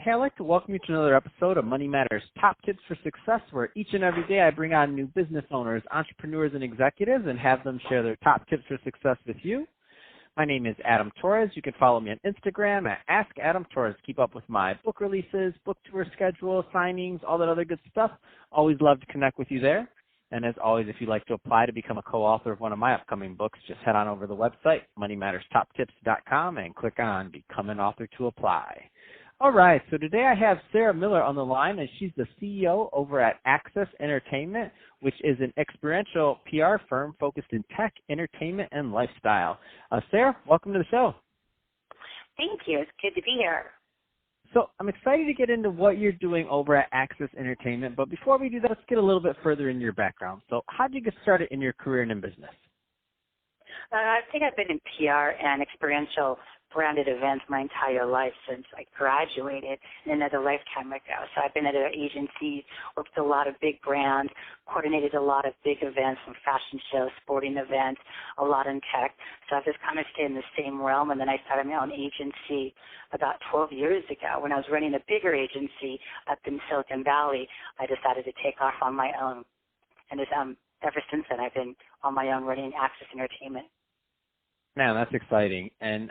Hey, I'd like to welcome you to another episode of Money Matters Top Tips for Success, where each and every day I bring on new business owners, entrepreneurs, and executives and have them share their top tips for success with you. My name is Adam Torres. You can follow me on Instagram at AskAdamTorres. Keep up with my book releases, book tour schedule, signings, all that other good stuff. Always love to connect with you there. And as always, if you'd like to apply to become a co-author of one of my upcoming books, just head on over to the website, moneymatterstoptips.com, and click on Become an Author to apply. All right, so today I have Sarah Miller on the line, and she's the CEO over at Access Entertainment, which is an experiential PR firm focused in tech, entertainment, and lifestyle. Sarah, welcome to the show. Thank you. It's good to be here. So I'm excited to get into what you're doing over at Access Entertainment, but before we do that, let's get a little bit further in your background. So how did you get started in your career and in business? I think I've been in PR and experiential branded events my entire life since I graduated and another lifetime ago. So I've been at agencies, worked with a lot of big brands, coordinated a lot of big events from fashion shows, sporting events, a lot in tech. So I've just kind of stayed in the same realm. And then I started my own agency about 12 years ago. When I was running a bigger agency up in Silicon Valley, I decided to take off on my own. And ever since then, I've been on my own running Access Entertainment. Man, that's exciting. And,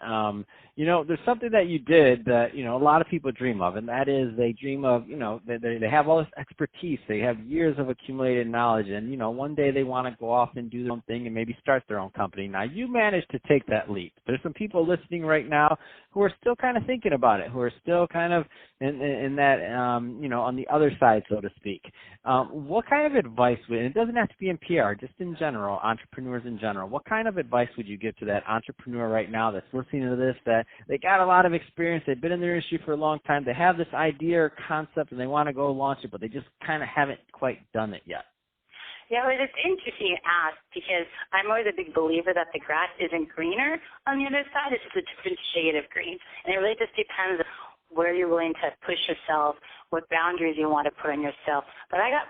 there's something that you did that, a lot of people dream of, and that is they dream of, they have all this expertise. They have years of accumulated knowledge, and, one day they want to go off and do their own thing and maybe start their own company. Now, you managed to take that leap. There's some people listening right now who are still kind of thinking about it, who are still kind of in that, on the other side, so to speak. What kind of advice and it doesn't have to be in PR, just in general, entrepreneurs in general, what kind of advice would you give to that entrepreneur right now that's listening to this, that they got a lot of experience, they've been in their industry for a long time, they have this idea or concept and they want to go launch it, but they just kind of haven't quite done it yet? Yeah, well, it's interesting you ask because I'm always a big believer that the grass isn't greener on the other side. It's just a different shade of green. And it really just depends where you're willing to push yourself, what boundaries you want to put on yourself. But I got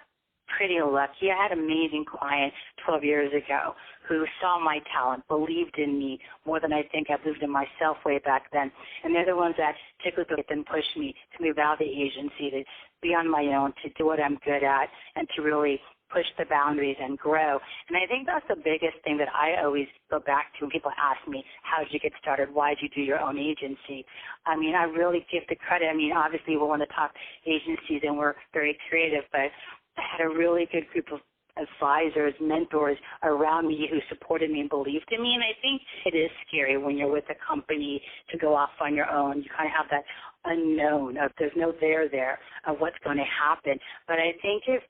pretty lucky. I had an amazing client 12 years ago who saw my talent, believed in me more than I think I believed in myself way back then. And they're the ones that typically then push me to move out of the agency, to be on my own, to do what I'm good at, and to really push the boundaries and grow. And I think that's the biggest thing that I always go back to when people ask me, how did you get started? Why did you do your own agency? I really give the credit. Obviously we're one of the top agencies and we're very creative, but I had a really good group of advisors, mentors around me who supported me and believed in me. And I think it is scary when you're with a company to go off on your own. You kind of have that unknown of there's no there of what's going to happen. But I think if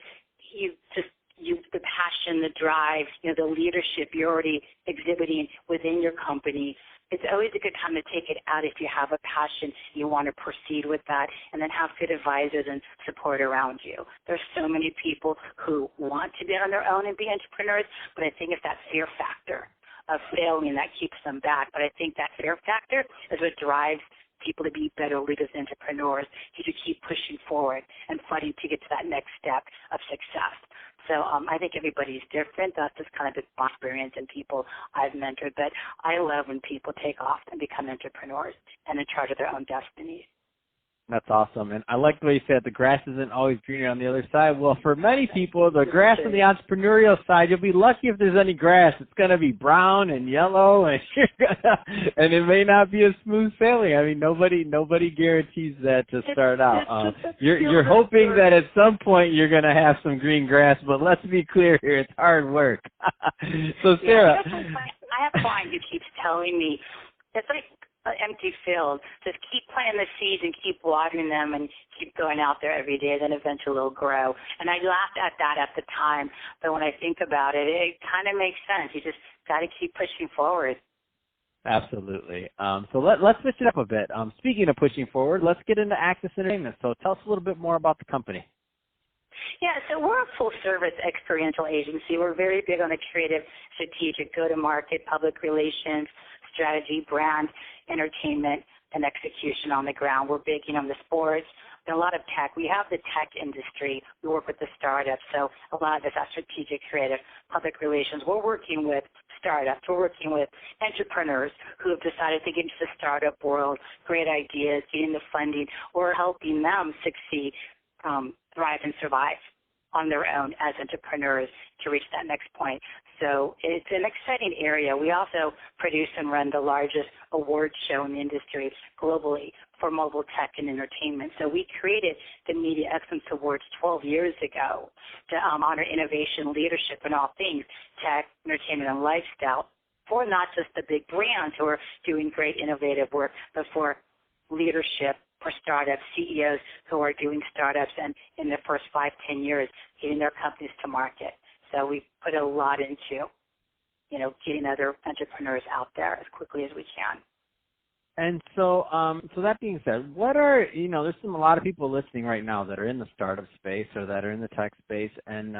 the passion, the drive, the leadership you're already exhibiting within your company, it's always a good time to take it out if you have a passion, you want to proceed with that, and then have good advisors and support around you. There's so many people who want to be on their own and be entrepreneurs, but I think it's that fear factor of failing that keeps them back. But I think that fear factor is what drives people to be better leaders and entrepreneurs, to keep pushing forward and fighting to get to that next step of success. So I think everybody's different. That's just kind of the experience and people I've mentored. But I love when people take off and become entrepreneurs and in charge of their own destinies. That's awesome. And I like the way you said the grass isn't always greener on the other side. Well, for many people, the grass on the entrepreneurial side, you'll be lucky if there's any grass. It's going to be brown and yellow, and and it may not be a smooth sailing. Nobody guarantees that to start out. You're hoping that at some point you're going to have some green grass, but let's be clear here, it's hard work. So, Sarah. I have a client who keeps telling me, it's like an empty field. Just keep planting the seeds and keep watering them and keep going out there every day, then eventually it'll grow. And I laughed at that at the time, but when I think about it, it kind of makes sense. You just got to keep pushing forward. Absolutely. So let's switch it up a bit. Speaking of pushing forward, let's get into Access Entertainment. So tell us a little bit more about the company. Yeah, so we're a full-service experiential agency. We're very big on the creative, strategic, go-to-market, public relations, strategy, brand, entertainment, and execution on the ground. We're big, in the sports, and a lot of tech. We have the tech industry. We work with the startups, so a lot of this is strategic, creative, public relations. We're working with startups. We're working with entrepreneurs who have decided to get into the startup world, great ideas, getting the funding, or helping them succeed, thrive, and survive on their own as entrepreneurs to reach that next point. So it's an exciting area. We also produce and run the largest award show in the industry globally for mobile tech and entertainment. So we created the Media Excellence Awards 12 years ago to honor innovation, leadership in all things tech, entertainment, and lifestyle for not just the big brands who are doing great innovative work, but for leadership, for startups, CEOs who are doing startups and in the first 5-10 years getting their companies to market. So we put a lot into, getting other entrepreneurs out there as quickly as we can. And so, so that being said, what are, there's a lot of people listening right now that are in the startup space or that are in the tech space, and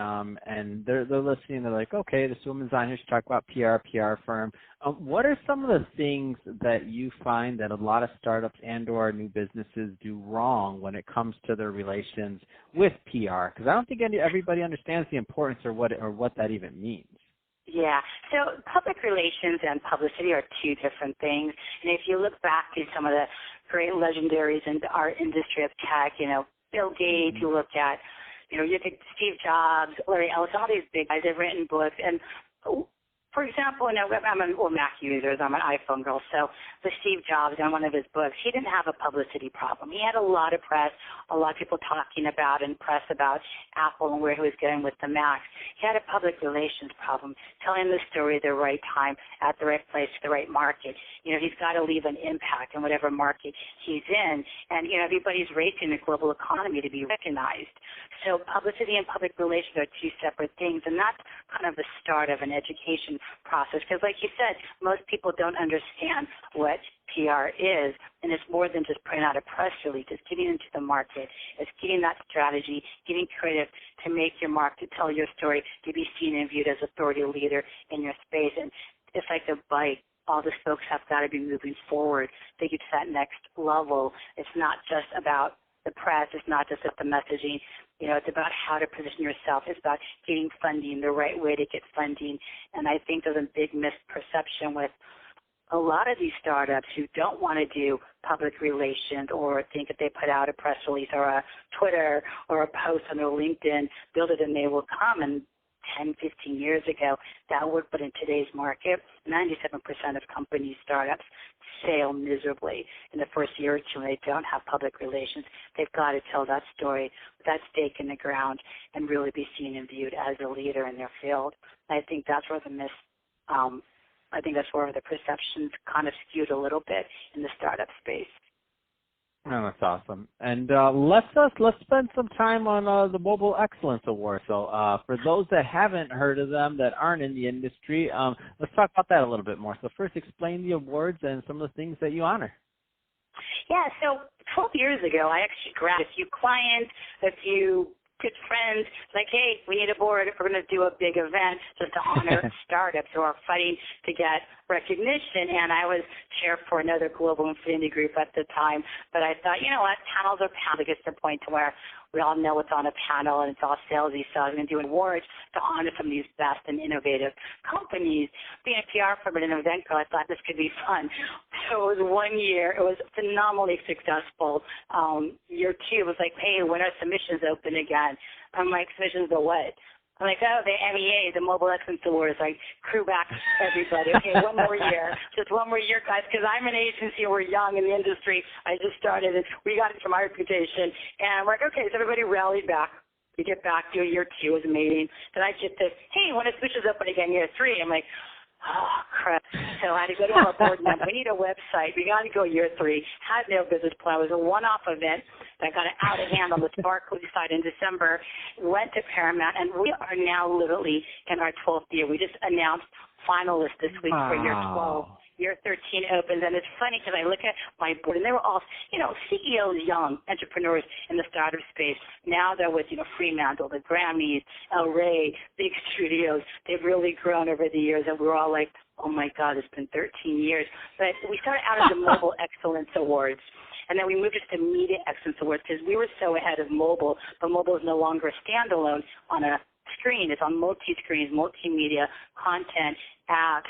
they're listening. They're like, okay, this woman's on here. She talked about PR firm. What are some of the things that you find that a lot of startups and/or new businesses do wrong when it comes to their relations with PR? Because I don't think everybody understands the importance or what that even means. Yeah, so public relations and publicity are two different things. And if you look back to some of the great legendaries in our industry of tech, Bill Gates, you look at, you think Steve Jobs, Larry Ellison, all these big guys have written books. And for example, I'm a Mac user, I'm an iPhone girl, so the Steve Jobs, in one of his books, he didn't have a publicity problem. He had a lot of press, a lot of people talking about and press about Apple and where he was going with the Macs. He had a public relations problem, telling the story at the right time, at the right place, the right market. He's got to leave an impact in whatever market he's in. And, everybody's racing the global economy to be recognized. So publicity and public relations are two separate things, and that's kind of the start of an education process. Because like you said, most people don't understand what PR is, and it's more than just putting out a press release. It's getting into the market. It's getting that strategy, getting creative to make your mark, to tell your story, to be seen and viewed as authority leader in your space. And it's like the bike. All the spokes have got to be moving forward to get to that next level. It's not just about the press. It's not just about the messaging. It's about how to position yourself. It's about getting funding, the right way to get funding. And I think there's a big misperception with a lot of these startups who don't want to do public relations or think if they put out a press release or a Twitter or a post on their LinkedIn, build it and they will come. And 10, 15 years ago, that would, but in today's market, 97% of companies, startups, fail miserably in the first year or two when they don't have public relations. They've got to tell that story with that stake in the ground and really be seen and viewed as a leader in their field. I think that's where the perceptions kind of skewed a little bit in the startup space. Oh, that's awesome. And let's spend some time on the Mobile Excellence Award. So for those that haven't heard of them, that aren't in the industry, let's talk about that a little bit more. So first, explain the awards and some of the things that you honor. Yeah, so 12 years ago, I actually grabbed a few clients, a few good friends, like, hey, we need a board. We're going to do a big event just to honor startups who are fighting to get recognition. And I was chair for another global infinity group at the time. But I thought, you know what, panels are panels. It gets to the point to where we all know what's on a panel and it's all salesy. So I was going to do awards to honor some of these best and innovative companies. Being a PR firm and an event girl, I thought this could be fun. So it was 1 year. It was phenomenally successful. Year two, it was like, hey, when are submissions open again? I'm like, submissions to what? I'm like, oh, the MEA, the Mobile Excellence Awards, like, crew back everybody. Okay, one more year. Just one more year, guys, because I'm an agency. We're young in the industry. I just started, and we got it from my reputation. And we're like, okay, so everybody rallied back. We get back to year two. It was amazing. Then I get this, hey, when it switches open again, year three, I'm like, oh, crap. So I had to go to our board member. We need a website. We got to go year three. Had no business plan. It was a one-off event that got out of hand on the Sparkly side in December. Went to Paramount, and we are now literally in our 12th year. We just announced finalists this week for year 12. Year 13 opens, and it's funny because I look at my board, and they were all, CEOs, young entrepreneurs in the startup space. Now they're with, Fremantle, the Grammys, El Rey, big studios. They've really grown over the years, and we're all like, oh, my God, it's been 13 years. But we started out as the Mobile Excellence Awards. And then we moved to the Media Excellence Awards because we were so ahead of mobile, but mobile is no longer a standalone on a screen. It's on multi-screens, multimedia, content, apps,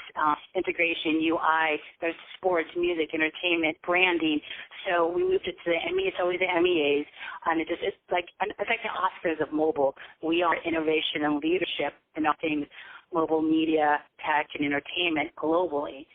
integration, UI. There's sports, music, entertainment, branding. So we moved it to the Emmy. It's always the MEAs, and it's like the Oscars of mobile. We are innovation and leadership in all things mobile media, tech, and entertainment globally.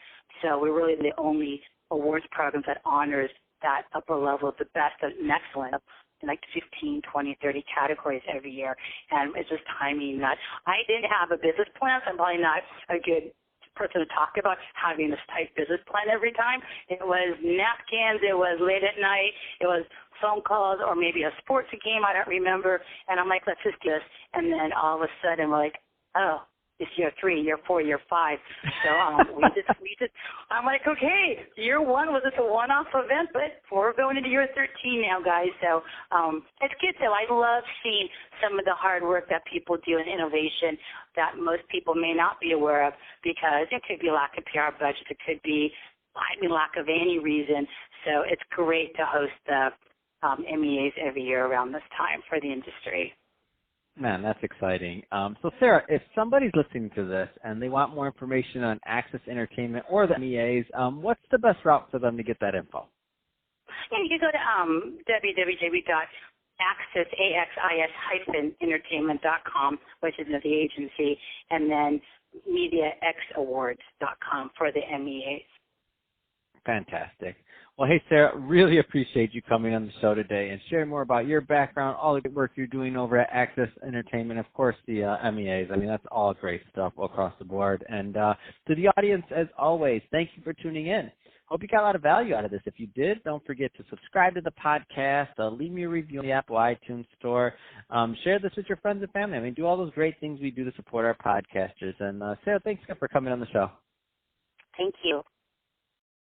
So we're really the only awards program that honors that upper level of the best and excellent in like 15, 20, 30 categories every year. And it's just timing that I didn't have a business plan, so I'm probably not a good person to talk about having this tight business plan every time. It was napkins, it was late at night, it was phone calls, or maybe a sports game, I don't remember. And I'm like, let's just do this. And then all of a sudden we're like, oh, it's year 3, year 4, year 5. So we just, I'm like, okay, year 1 was just a one-off event, but we're going into year 13 now, guys. So it's good, though. I love seeing some of the hard work that people do in innovation that most people may not be aware of, because it could be lack of PR budget. It could be lack of any reason. So it's great to host the MEAs every year around this time for the industry. Man, that's exciting. So, Sarah, if somebody's listening to this and they want more information on Access Entertainment or the MEAs, what's the best route for them to get that info? Yeah, you can go to www.axis-entertainment.com, which is the agency, and then mediaxawards.com for the MEAs. Fantastic. Well, hey, Sarah, really appreciate you coming on the show today and sharing more about your background, all the good work you're doing over at Access Entertainment, of course, the MEAs. I mean, that's all great stuff across the board. And to the audience, as always, thank you for tuning in. Hope you got a lot of value out of this. If you did, don't forget to subscribe to the podcast, leave me a review on the Apple iTunes Store, share this with your friends and family. I mean, do all those great things we do to support our podcasters. And Sarah, thanks for coming on the show. Thank you.